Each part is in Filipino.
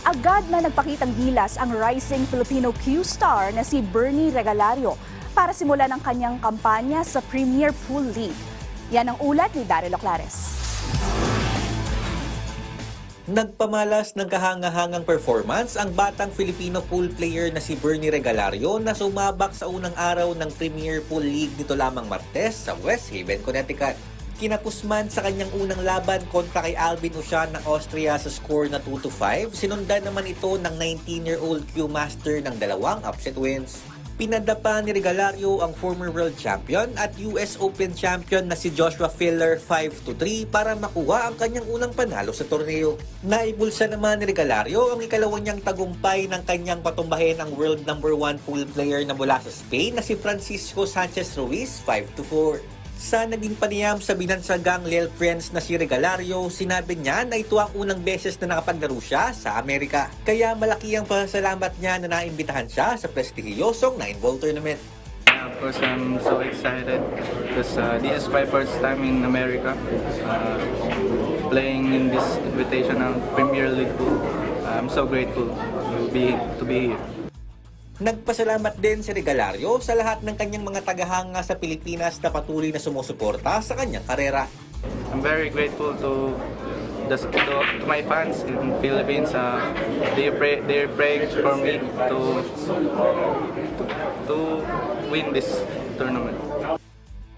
Agad na nagpakitang gilas ang rising Filipino Q-star na si Bernie Regalario para simulan ang kanyang kampanya sa Premier Pool League. Yan ang ulat ni Daryl Oclares. Nagpamalas ng kahangahangang performance ang batang Filipino pool player na si Bernie Regalario na sumabak sa unang araw ng Premier Pool League nito lamang Martes sa West Haven, Connecticut. Kinapusman sa kanyang unang laban kontra kay Albin Usian ng Austria sa score na 2-5, sinundan naman ito ng 19-year-old Q-master ng dalawang upset wins. Pinadapa ni Regalario ang former world champion at US Open champion na si Joshua Filler 5-3 para makuha ang kanyang unang panalo sa torneo. Naibulsa naman ni Regalario ang ikalawang niyang tagumpay ng kanyang patumbahin ang world number 1 pool player na mula sa Spain na si Francisco Sanchez Ruiz 5-4. Sa naging panayam sa binansagang Lil Friends na si Regalario, sinabi niya na ito ang unang beses na nakapaglaro siya sa Amerika. Kaya malaki ang pasalamat niya na naimbitahan siya sa prestihiyosong 9-ball tournament. Of course, I'm so excited because this is my first time in America playing in this invitational Premier League pool. I'm so grateful to be here. Nagpasalamat din si Regalario sa lahat ng kanyang mga tagahanga sa Pilipinas na patuloy na sumusuporta sa kanyang karera. I'm very grateful to my fans in Philippines. They're praying for me to win this tournament.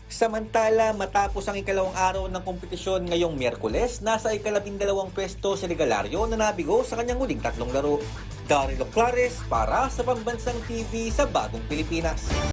Samantala, matapos ang ikalawang araw ng kompetisyon ngayong Miyerkules, nasa ika-12 pwesto si Regalario na nabigo sa kanyang huling 3 laro. Daryl Oclares para sa Pambansang TV sa Bagong Pilipinas.